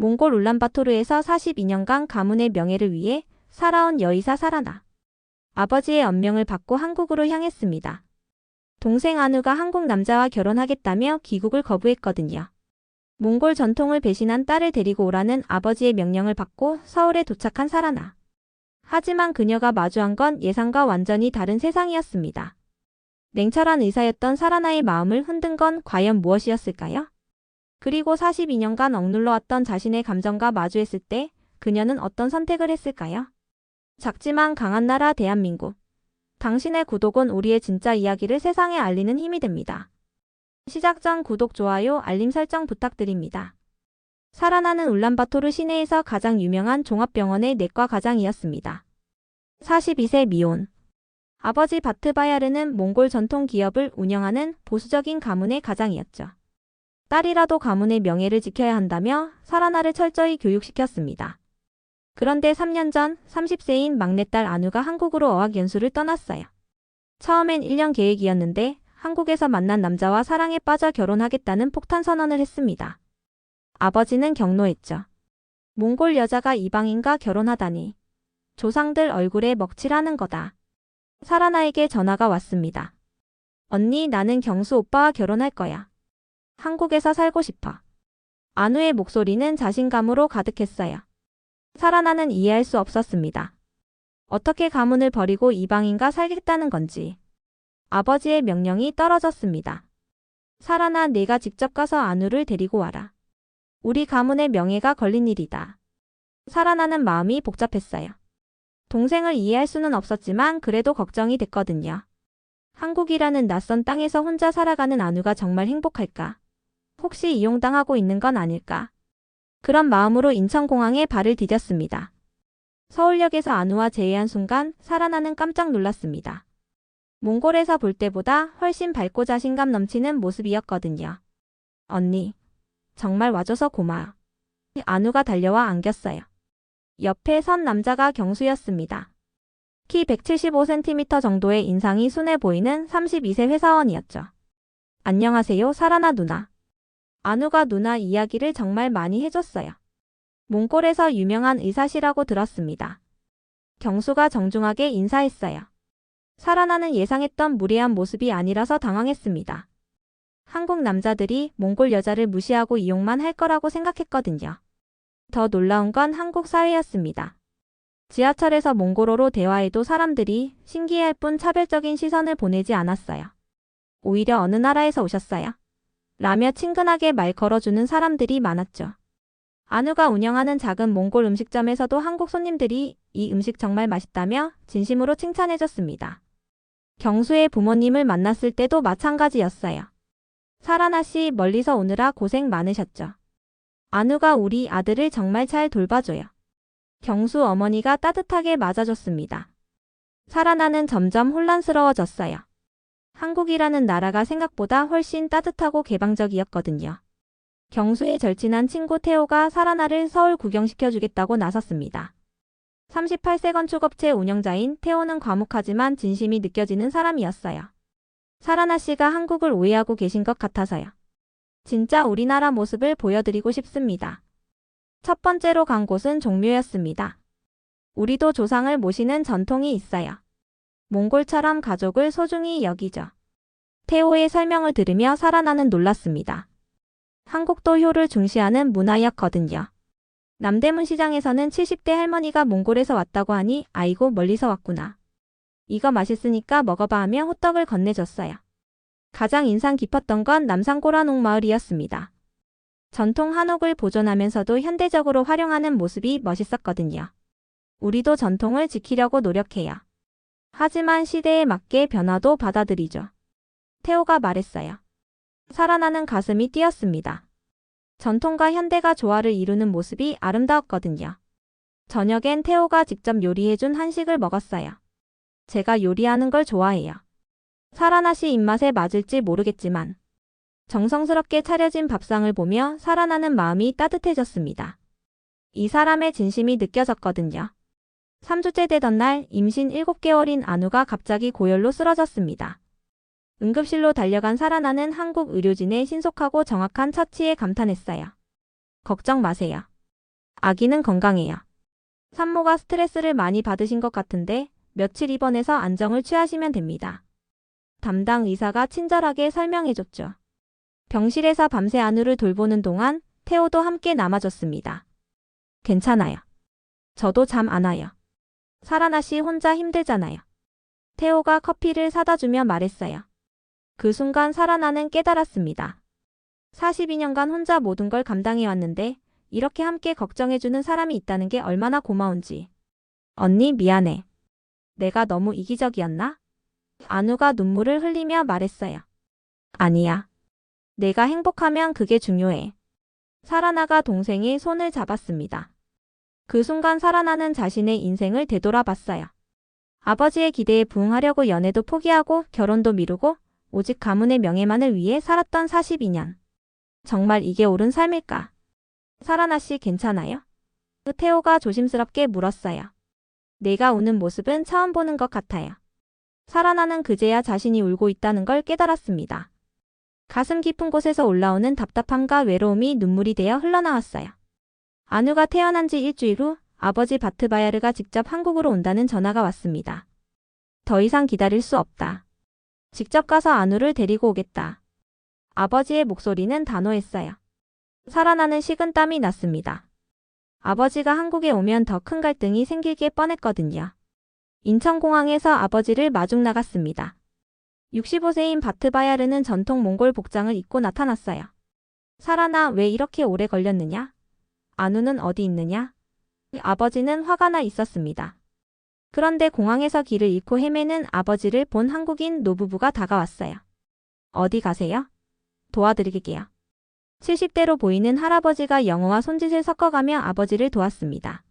몽골 울란바토르에서 42년간 가문의 명예를 위해 살아온 여의사 사라나. 아버지의 언명을 받고 한국으로 향했습니다. 동생 안우가 한국 남자와 결혼하겠다며 귀국을 거부했거든요. 몽골 전통을 배신한 딸을 데리고 오라는 아버지의 명령을 받고 서울에 도착한 사라나. 하지만 그녀가 마주한 건 예상과 완전히 다른 세상이었습니다. 냉철한 의사였던 사라나의 마음을 흔든 건 과연 무엇이었을까요? 그리고 42년간 억눌러왔던 자신의 감정과 마주했을 때 그녀는 어떤 선택을 했을까요? 작지만 강한 나라 대한민국. 당신의 구독은 우리의 진짜 이야기를 세상에 알리는 힘이 됩니다. 시작 전 구독, 좋아요, 알림 설정 부탁드립니다. 사라나는 울란바토르 시내에서 가장 유명한 종합병원의 내과 과장이었습니다. 42세 미혼. 아버지 바트바야르는 몽골 전통 기업을 운영하는 보수적인 가문의 가장이었죠. 딸이라도 가문의 명예를 지켜야 한다며 사라나를 철저히 교육시켰습니다. 그런데 3년 전 30세인 막내딸 안우가 한국으로 어학연수를 떠났어요. 처음엔 1년 계획이었는데 한국에서 만난 남자와 사랑에 빠져 결혼하겠다는 폭탄 선언을 했습니다. 아버지는 경노했죠. 몽골 여자가 이방인과 결혼하다니. 조상들 얼굴에 먹칠하는 거다. 사라나에게 전화가 왔습니다. 언니, 나는 경수 오빠와 결혼할 거야. 한국에서 살고 싶어. 안우의 목소리는 자신감으로 가득했어요. 사라나는 이해할 수 없었습니다. 어떻게 가문을 버리고 이방인과 살겠다는 건지. 아버지의 명령이 떨어졌습니다. 사라나, 내가 직접 가서 안우를 데리고 와라. 우리 가문의 명예가 걸린 일이다. 사라나는 마음이 복잡했어요. 동생을 이해할 수는 없었지만 그래도 걱정이 됐거든요. 한국이라는 낯선 땅에서 혼자 살아가는 안우가 정말 행복할까? 혹시 이용당하고 있는 건 아닐까? 그런 마음으로 인천공항에 발을 디뎠습니다. 서울역에서 안우와 제의한 순간 사라나는 깜짝 놀랐습니다. 몽골에서 볼 때보다 훨씬 밝고 자신감 넘치는 모습이었거든요. 언니, 정말 와줘서 고마워. 안우가 달려와 안겼어요. 옆에 선 남자가 경수였습니다. 키 175cm 정도의 인상이 순해 보이는 32세 회사원이었죠. 안녕하세요, 사라나 누나. 안우가 누나 이야기를 정말 많이 해줬어요. 몽골에서 유명한 의사시라고 들었습니다. 경수가 정중하게 인사했어요. 사라나는 예상했던 무례한 모습이 아니라서 당황했습니다. 한국 남자들이 몽골 여자를 무시하고 이용만 할 거라고 생각했거든요. 더 놀라운 건 한국 사회였습니다. 지하철에서 몽골어로 대화해도 사람들이 신기해할 뿐 차별적인 시선을 보내지 않았어요. 오히려 어느 나라에서 오셨어요? 라며 친근하게 말 걸어주는 사람들이 많았죠. 안우가 운영하는 작은 몽골 음식점에서도 한국 손님들이 이 음식 정말 맛있다며 진심으로 칭찬해줬습니다. 경수의 부모님을 만났을 때도 마찬가지였어요. 사라나 씨, 멀리서 오느라 고생 많으셨죠. 안우가 우리 아들을 정말 잘 돌봐줘요. 경수 어머니가 따뜻하게 맞아줬습니다. 사라나는 점점 혼란스러워졌어요. 한국이라는 나라가 생각보다 훨씬 따뜻하고 개방적이었거든요. 경수의 절친한 친구 태호가 사라나를 서울 구경시켜주겠다고 나섰습니다. 38세 건축업체 운영자인 태호는 과묵하지만 진심이 느껴지는 사람이었어요. 사라나 씨가 한국을 오해하고 계신 것 같아서요. 진짜 우리나라 모습을 보여드리고 싶습니다. 첫 번째로 간 곳은 종묘였습니다. 우리도 조상을 모시는 전통이 있어요. 몽골처럼 가족을 소중히 여기죠. 태호의 설명을 들으며 사라나는 놀랐습니다. 한국도 효를 중시하는 문화였거든요. 남대문 시장에서는 70대 할머니가 몽골에서 왔다고 하니 아이고 멀리서 왔구나. 이거 맛있으니까 먹어봐 하며 호떡을 건네줬어요. 가장 인상 깊었던 건 남산고라농 마을이었습니다. 전통 한옥을 보존하면서도 현대적으로 활용하는 모습이 멋있었거든요. 우리도 전통을 지키려고 노력해요. 하지만 시대에 맞게 변화도 받아들이죠. 태호가 말했어요. 사라나는 가슴이 뛰었습니다. 전통과 현대가 조화를 이루는 모습이 아름다웠거든요. 저녁엔 태호가 직접 요리해준 한식을 먹었어요. 제가 요리하는 걸 좋아해요. 사라나 씨 입맛에 맞을지 모르겠지만 정성스럽게 차려진 밥상을 보며 사라나는 마음이 따뜻해졌습니다. 이 사람의 진심이 느껴졌거든요. 3주째 되던 날 임신 7개월인 안우가 갑자기 고열로 쓰러졌습니다. 응급실로 달려간 사라나는 한국 의료진의 신속하고 정확한 처치에 감탄했어요. 걱정 마세요. 아기는 건강해요. 산모가 스트레스를 많이 받으신 것 같은데 며칠 입원해서 안정을 취하시면 됩니다. 담당 의사가 친절하게 설명해줬죠. 병실에서 밤새 안우를 돌보는 동안 태호도 함께 남아줬습니다. 괜찮아요. 저도 잠 안 와요. 사라나 씨 혼자 힘들잖아요. 태호가 커피를 사다 주며 말했어요. 그 순간 사라나는 깨달았습니다. 42년간 혼자 모든 걸 감당해왔는데 이렇게 함께 걱정해주는 사람이 있다는 게 얼마나 고마운지. 언니 미안해. 내가 너무 이기적이었나? 안우가 눈물을 흘리며 말했어요. 아니야. 내가 행복하면 그게 중요해. 사라나가 동생의 손을 잡았습니다. 그 순간 사라나는 자신의 인생을 되돌아봤어요. 아버지의 기대에 부응하려고 연애도 포기하고 결혼도 미루고 오직 가문의 명예만을 위해 살았던 42년. 정말 이게 옳은 삶일까? 사라나 씨 괜찮아요? 태호가 조심스럽게 물었어요. 내가 우는 모습은 처음 보는 것 같아요. 사라나는 그제야 자신이 울고 있다는 걸 깨달았습니다. 가슴 깊은 곳에서 올라오는 답답함과 외로움이 눈물이 되어 흘러나왔어요. 안우가 태어난 지 일주일 후 아버지 바트바야르가 직접 한국으로 온다는 전화가 왔습니다. 더 이상 기다릴 수 없다. 직접 가서 안우를 데리고 오겠다. 아버지의 목소리는 단호했어요. 사라나는 식은땀이 났습니다. 아버지가 한국에 오면 더 큰 갈등이 생길 게 뻔했거든요. 인천공항에서 아버지를 마중 나갔습니다. 65세인 바트바야르는 전통 몽골 복장을 입고 나타났어요. 사라나 왜 이렇게 오래 걸렸느냐? 안우는 어디 있느냐? 아버지는 화가 나 있었습니다. 그런데 공항에서 길을 잃고 헤매는 아버지를 본 한국인 노부부가 다가왔어요. 어디 가세요? 도와드릴게요. 70대로 보이는 할아버지가 영어와 손짓을 섞어가며 아버지를 도왔습니다.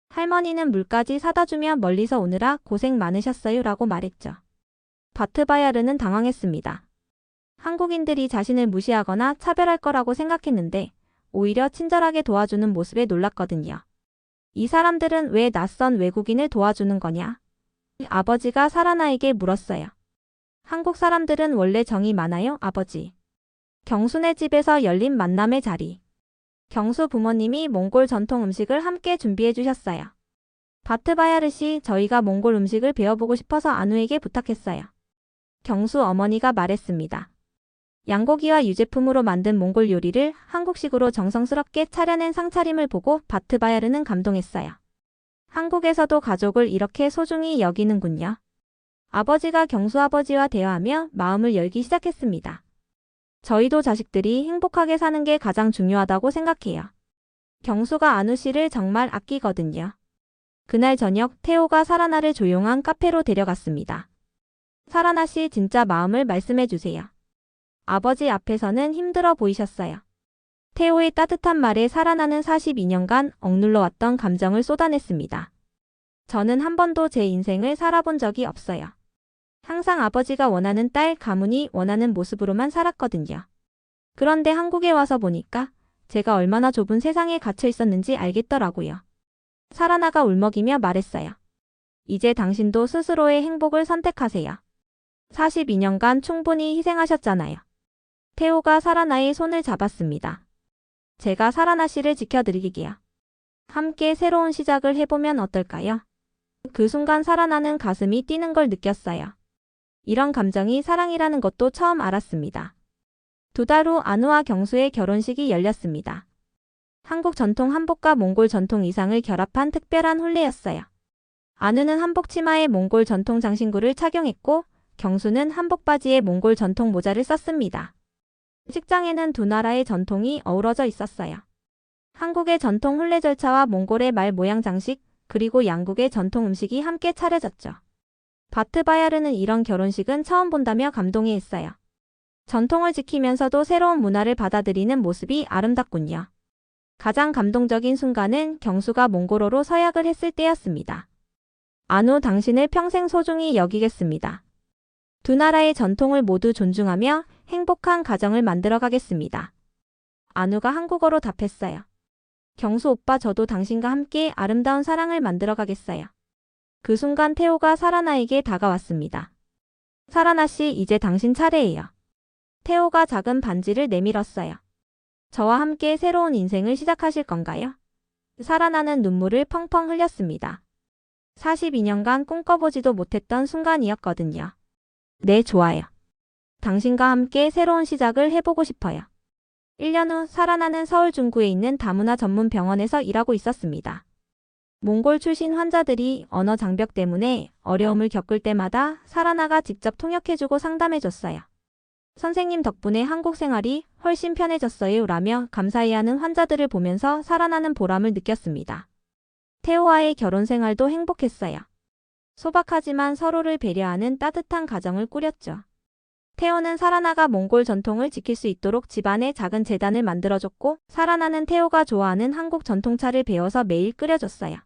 할머니는 물까지 사다 주며 멀리서 오느라 고생 많으셨어요 라고 말했죠. 바트바야르는 당황했습니다. 한국인들이 자신을 무시하거나 차별할 거라고 생각했는데 오히려 친절하게 도와주는 모습에 놀랐거든요. 이 사람들은 왜 낯선 외국인을 도와주는 거냐? 아버지가 사라나에게 물었어요. 한국 사람들은 원래 정이 많아요, 아버지. 경수네 집에서 열린 만남의 자리. 경수 부모님이 몽골 전통 음식을 함께 준비해 주셨어요. 바트바야르 씨, 저희가 몽골 음식을 배워보고 싶어서 안우에게 부탁했어요. 경수 어머니가 말했습니다. 양고기와 유제품으로 만든 몽골 요리를 한국식으로 정성스럽게 차려낸 상차림을 보고 바트바야르는 감동했어요. 한국에서도 가족을 이렇게 소중히 여기는군요. 아버지가 경수 아버지와 대화하며 마음을 열기 시작했습니다. 저희도 자식들이 행복하게 사는 게 가장 중요하다고 생각해요. 경수가 안우 씨를 정말 아끼거든요. 그날 저녁 태호가 사라나를 조용한 카페로 데려갔습니다. 사라나 씨 진짜 마음을 말씀해 주세요. 아버지 앞에서는 힘들어 보이셨어요. 태호의 따뜻한 말에 사라나는 42년간 억눌러 왔던 감정을 쏟아냈습니다. 저는 한 번도 제 인생을 살아본 적이 없어요. 항상 아버지가 원하는 딸, 가문이 원하는 모습으로만 살았거든요. 그런데 한국에 와서 보니까 제가 얼마나 좁은 세상에 갇혀 있었는지 알겠더라고요. 사라나가 울먹이며 말했어요. 이제 당신도 스스로의 행복을 선택하세요. 42년간 충분히 희생하셨잖아요. 태호가 사라나의 손을 잡았습니다. 제가 사라나 씨를 지켜드리게요. 함께 새로운 시작을 해보면 어떨까요? 그 순간 사라나는 가슴이 뛰는 걸 느꼈어요. 이런 감정이 사랑이라는 것도 처음 알았습니다. 2달 후 안우와 경수의 결혼식이 열렸습니다. 한국 전통 한복과 몽골 전통 의상을 결합한 특별한 혼례였어요. 안우는 한복 치마에 몽골 전통 장신구를 착용했고 경수는 한복 바지에 몽골 전통 모자를 썼습니다. 식장에는 두 나라의 전통이 어우러져 있었어요. 한국의 전통 혼례 절차와 몽골의 말 모양 장식, 그리고 양국의 전통 음식이 함께 차려졌죠. 바트바야르는 이런 결혼식은 처음 본다며 감동해했어요. 전통을 지키면서도 새로운 문화를 받아들이는 모습이 아름답군요. 가장 감동적인 순간은 경수가 몽골어로 서약을 했을 때였습니다. 안우, 당신을 평생 소중히 여기겠습니다. 두 나라의 전통을 모두 존중하며 행복한 가정을 만들어 가겠습니다. 안우가 한국어로 답했어요. 경수 오빠, 저도 당신과 함께 아름다운 사랑을 만들어 가겠어요. 그 순간 태호가 사라나에게 다가왔습니다. 사라나 씨, 이제 당신 차례예요. 태호가 작은 반지를 내밀었어요. 저와 함께 새로운 인생을 시작하실 건가요? 살아나는 눈물을 펑펑 흘렸습니다. 42년간 꿈꿔보지도 못했던 순간이었거든요. 네, 좋아요. 당신과 함께 새로운 시작을 해보고 싶어요. 1년 후 살아나는 서울 중구에 있는 다문화 전문 병원에서 일하고 있었습니다. 몽골 출신 환자들이 언어 장벽 때문에 어려움을 겪을 때마다 살아나가 직접 통역해주고 상담해줬어요. 선생님 덕분에 한국 생활이 훨씬 편해졌어요 라며 감사해하는 환자들을 보면서 살아나는 보람을 느꼈습니다. 태호와의 결혼 생활도 행복했어요. 소박하지만 서로를 배려하는 따뜻한 가정을 꾸렸죠. 태호는 살아나가 몽골 전통을 지킬 수 있도록 집안에 작은 재단을 만들어줬고 살아나는 태호가 좋아하는 한국 전통차를 배워서 매일 끓여줬어요.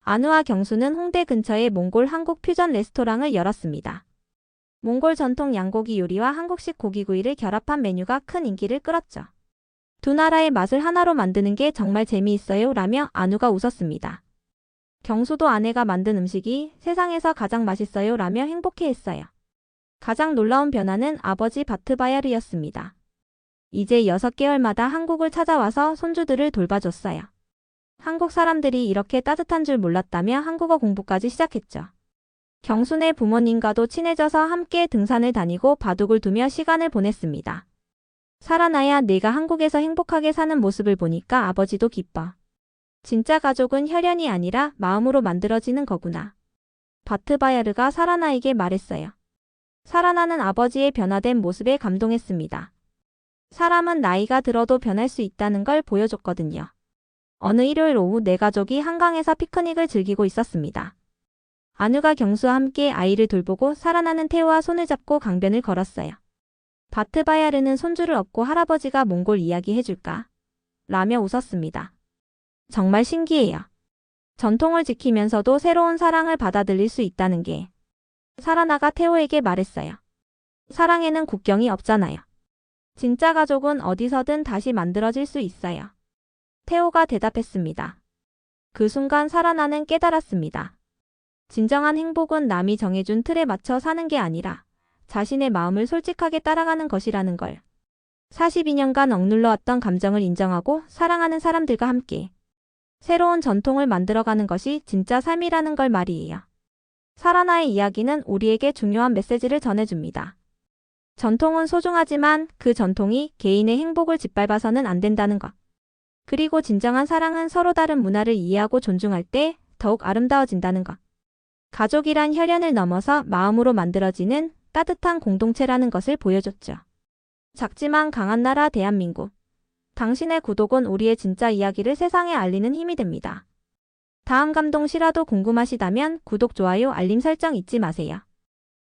안우와 경수는 홍대 근처에 몽골 한국 퓨전 레스토랑을 열었습니다. 몽골 전통 양고기 요리와 한국식 고기구이를 결합한 메뉴가 큰 인기를 끌었죠. 두 나라의 맛을 하나로 만드는 게 정말 재미있어요 라며 안우가 웃었습니다. 경수도 아내가 만든 음식이 세상에서 가장 맛있어요 라며 행복해했어요. 가장 놀라운 변화는 아버지 바트바야르였습니다. 이제 6개월마다 한국을 찾아와서 손주들을 돌봐줬어요. 한국 사람들이 이렇게 따뜻한 줄 몰랐다며 한국어 공부까지 시작했죠. 경순의 부모님과도 친해져서 함께 등산을 다니고 바둑을 두며 시간을 보냈습니다. 살아나야 내가 한국에서 행복하게 사는 모습을 보니까 아버지도 기뻐. 진짜 가족은 혈연이 아니라 마음으로 만들어지는 거구나. 바트바야르가 살아나에게 말했어요. 살아나는 아버지의 변화된 모습에 감동했습니다. 사람은 나이가 들어도 변할 수 있다는 걸 보여줬거든요. 어느 일요일 오후 네 가족이 한강에서 피크닉을 즐기고 있었습니다. 안우가 경수와 함께 아이를 돌보고 살아나는 태호와 손을 잡고 강변을 걸었어요. 바트바야르는 손주를 업고 할아버지가 몽골 이야기 해줄까? 라며 웃었습니다. 정말 신기해요. 전통을 지키면서도 새로운 사랑을 받아들일 수 있다는 게. 살아나가 태호에게 말했어요. 사랑에는 국경이 없잖아요. 진짜 가족은 어디서든 다시 만들어질 수 있어요. 태호가 대답했습니다. 그 순간 살아나는 깨달았습니다. 진정한 행복은 남이 정해준 틀에 맞춰 사는 게 아니라 자신의 마음을 솔직하게 따라가는 것이라는 걸. 42년간 억눌러왔던 감정을 인정하고 사랑하는 사람들과 함께 새로운 전통을 만들어가는 것이 진짜 삶이라는 걸 말이에요. 살아나의 이야기는 우리에게 중요한 메시지를 전해줍니다. 전통은 소중하지만 그 전통이 개인의 행복을 짓밟아서는 안 된다는 것. 그리고 진정한 사랑은 서로 다른 문화를 이해하고 존중할 때 더욱 아름다워진다는 것. 가족이란 혈연을 넘어서 마음으로 만들어지는 따뜻한 공동체라는 것을 보여줬죠. 작지만 강한 나라 대한민국. 당신의 구독은 우리의 진짜 이야기를 세상에 알리는 힘이 됩니다. 다음 감동 실화도 궁금하시다면 구독, 좋아요, 알림 설정 잊지 마세요.